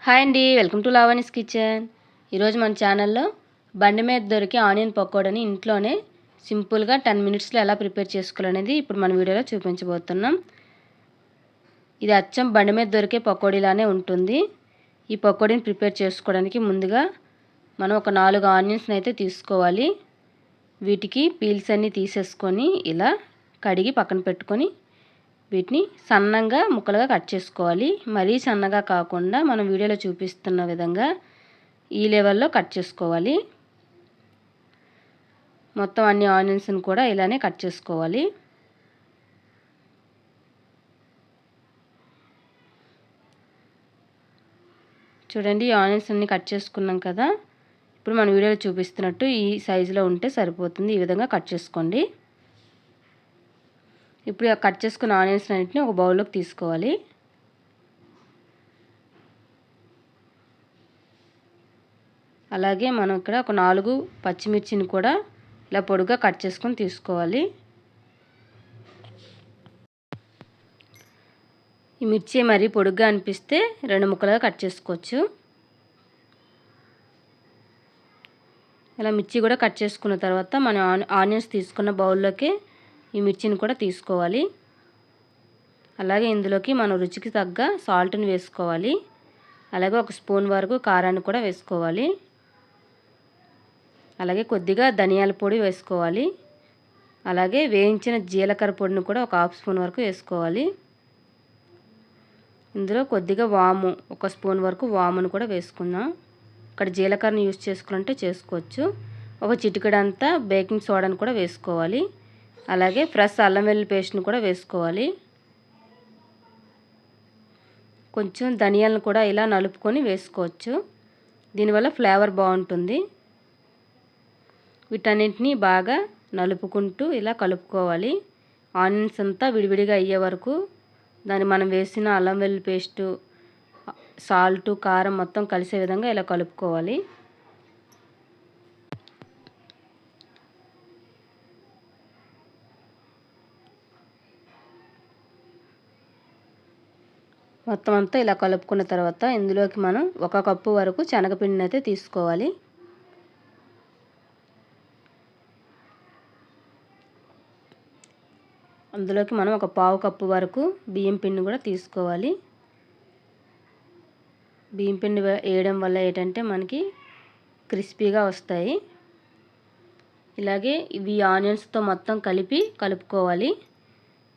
Hi అండి, welcome to Lavanya's kitchen. ఈరోజు మన ఛానల్లో బండి మీద దొరికే ఆనియన్ పకోడీని ఇంట్లోనే సింపుల్గా 10 మినిట్స్లో ఎలా ప్రిపేర్ చేసుకోవాలనేది ఇప్పుడు మన వీడియోలో చూపించబోతున్నాం. ఇది అచ్చం బండి మీద దొరికే పకోడీలానే ఉంటుంది. ఈ పకోడీని ప్రిపేర్ చేసుకోవడానికి ముందుగా మనం ఒక 4 ఆనియన్స్ని అయితే తీసుకోవాలి. వీటికి పీల్స్ అన్నీ తీసేసుకొని ఇలా కడిగి పక్కన పెట్టుకొని వీటిని సన్నగా ముక్కలుగా కట్ చేసుకోవాలి. మరీ సన్నగా కాకుండా మనం వీడియోలో చూపిస్తున్న విధంగా ఈ లెవెల్లో కట్ చేసుకోవాలి. మొత్తం అన్ని ఆనియన్స్ని కూడా ఇలానే కట్ చేసుకోవాలి. చూడండి, ఆనియన్స్ అన్ని కట్ చేసుకున్నాం కదా. ఇప్పుడు మన వీడియోలో చూపిస్తున్నట్టు ఈ సైజులో ఉంటే సరిపోతుంది. ఈ విధంగా కట్ చేసుకోండి. ఇప్పుడు కట్ చేసుకున్న ఆనియన్స్ అన్నిటిని ఒక బౌల్లోకి తీసుకోవాలి. అలాగే మనం ఇక్కడ ఒక 4 పచ్చిమిర్చిని కూడా ఇలా పొడుగ్గా కట్ చేసుకొని తీసుకోవాలి. ఈ మిర్చి మరీ పొడుగ్గా అనిపిస్తే 2 ముక్కలుగా కట్ చేసుకోవచ్చు. ఇలా మిర్చి కూడా కట్ చేసుకున్న తర్వాత మనం ఆనియన్స్ తీసుకున్న బౌల్లోకి ఈ మిర్చిని కూడా తీసుకోవాలి. అలాగే ఇందులోకి మనం రుచికి తగ్గ సాల్ట్ని వేసుకోవాలి. అలాగే 1 స్పూన్ వరకు కారాన్ని కూడా వేసుకోవాలి. అలాగే కొద్దిగా ధనియాల పొడి వేసుకోవాలి. అలాగే వేయించిన జీలకర్ర పొడిని కూడా ఒక 1/2 స్పూన్ వరకు వేసుకోవాలి. ఇందులో కొద్దిగా వాము, 1 స్పూన్ వరకు వామును కూడా వేసుకుందాం. ఇక్కడ జీలకర్రని యూజ్ చేసుకోవాలంటే చేసుకోవచ్చు. ఒక చిటికెడంతా బేకింగ్ సోడాను కూడా వేసుకోవాలి. అలాగే ఫ్రెష్ అల్లం వెల్లుల్లి పేస్ట్ని కూడా వేసుకోవాలి. కొంచెం ధనియాలను కూడా ఇలా నలుపుకొని వేసుకోవచ్చు. దీనివల్ల ఫ్లేవర్ బాగుంటుంది. వీటన్నింటినీ బాగా నలుపుకుంటూ ఇలా కలుపుకోవాలి. ఆనియన్స్ అంతా విడివిడిగా అయ్యే వరకు దాన్ని మనం వేసిన అల్లం వెల్లుల్లి పేస్టు, సాల్టు, కారం మొత్తం కలిసే విధంగా ఇలా కలుపుకోవాలి. మొత్తం అంతా ఇలా కలుపుకున్న తర్వాత ఇందులోకి మనం 1 కప్పు వరకు శనగపిండిని అయితే తీసుకోవాలి. అందులోకి మనం 1/4 కప్పు వరకు బియ్యం పిండిని కూడా తీసుకోవాలి. బియ్యం పిండి వేయడం వల్ల ఏంటంటే మనకి క్రిస్పీగా వస్తాయి. ఇలాగే ఇవి ఆనియన్స్తో మొత్తం కలుపుకోవాలి.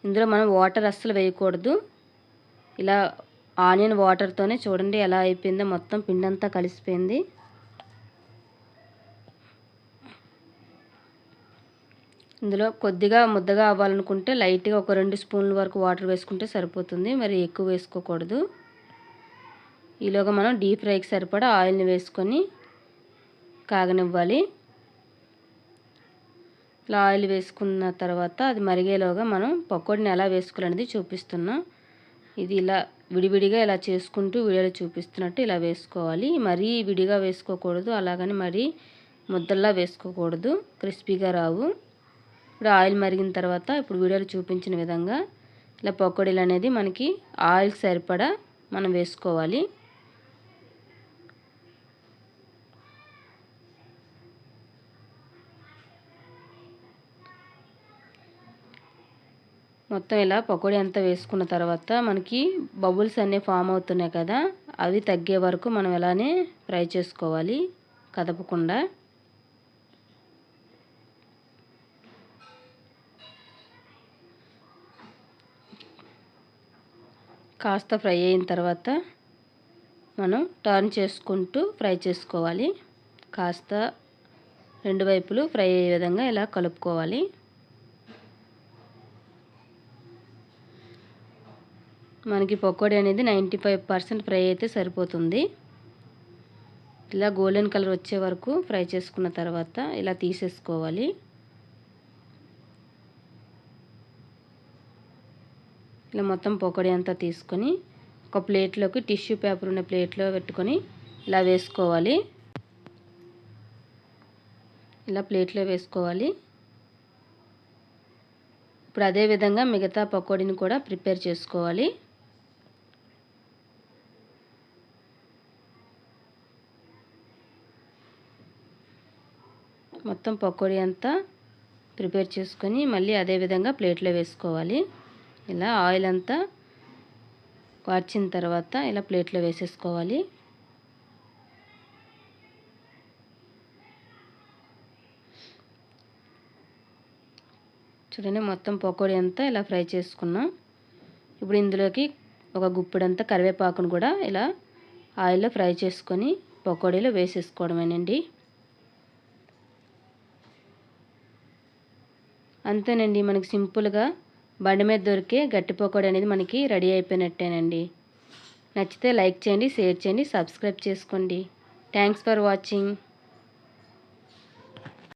ఇందులో మనం వాటర్ అస్సలు వేయకూడదు. ఇలా ఆనియన్ వాటర్తోనే చూడండి ఎలా అయిపోయిందో, మొత్తం పిండి అంతా కలిసిపోయింది. ఇందులో కొద్దిగా ముద్దగా అవ్వాలనుకుంటే లైట్గా ఒక 2 స్పూన్ల వరకు వాటర్ వేసుకుంటే సరిపోతుంది. మరి ఎక్కువ వేసుకోకూడదు. ఈలోగా మనం డీప్ ఫ్రైకి సరిపడా ఆయిల్ని వేసుకొని కాగనివ్వాలి. ఇలా ఆయిల్ వేసుకున్న తర్వాత అది మరిగేలోగా మనం పకోడీని ఎలా వేసుకోవాలనేది చూపిస్తున్నాం. ఇది ఇలా విడివిడిగా ఇలా చేసుకుంటూ వీడియోలో చూపిస్తున్నట్టు ఇలా వేసుకోవాలి. మరీ విడిగా వేసుకోకూడదు, అలాగని మరీ ముద్దల్లా వేసుకోకూడదు, క్రిస్పీగా రావు. ఇప్పుడు ఆయిల్ మరిగిన తర్వాత ఇప్పుడు వీడియోలో చూపించిన విధంగా ఇలా పకోడీలు అనేది మనకి ఆయిల్ సరిపడా మనం వేసుకోవాలి. మొత్తం ఇలా పకోడీ అంతా వేసుకున్న తర్వాత మనకి బబుల్స్ అన్నీ ఫామ్ అవుతున్నాయి కదా, అవి తగ్గే వరకు మనం ఇలానే ఫ్రై చేసుకోవాలి కదపకుండా. కాస్త ఫ్రై అయిన తర్వాత మనం టర్న్ చేసుకుంటూ ఫ్రై చేసుకోవాలి. కాస్త 2 వైపులు ఫ్రై అయ్యే విధంగా ఇలా కలుపుకోవాలి. మనకి పకోడీ అనేది 95% ఫ్రై అయితే సరిపోతుంది. ఇలా గోల్డెన్ కలర్ వచ్చే వరకు ఫ్రై చేసుకున్న తర్వాత ఇలా తీసేసుకోవాలి. ఇలా మొత్తం పకోడీ అంతా తీసుకొని ఒక ప్లేట్లోకి, టిష్యూ పేపర్ ఉన్న ప్లేట్లో పెట్టుకొని ఇలా వేసుకోవాలి. ఇలా ప్లేట్లో వేసుకోవాలి. ఇప్పుడు అదే విధంగా మిగతా పకోడీని కూడా ప్రిపేర్ చేసుకోవాలి. మొత్తం పకోడీ అంతా ప్రిపేర్ చేసుకొని మళ్ళీ అదే విధంగా ప్లేట్లో వేసుకోవాలి. ఇలా ఆయిల్ అంతా వార్చిన తర్వాత ఇలా ప్లేట్లో వేసేసుకోవాలి. చూడండి, మొత్తం పకోడీ అంతా ఇలా ఫ్రై చేసుకున్నాం. ఇప్పుడు ఇందులోకి ఒక గుప్పెడంతా కరివేపాకును కూడా ఇలా ఆయిల్లో ఫ్రై చేసుకొని పకోడీలో వేసేసుకోవడమేనండి. అంతేనండి, మనకి సింపుల్గా బండి మీద దొరికే గట్టి పకోడీ అనేది మనకి రెడీ అయిపోయినట్టేనండి. నచ్చితే లైక్ చేయండి, షేర్ చేయండి, సబ్స్క్రైబ్ చేసుకోండి. Thanks for watching.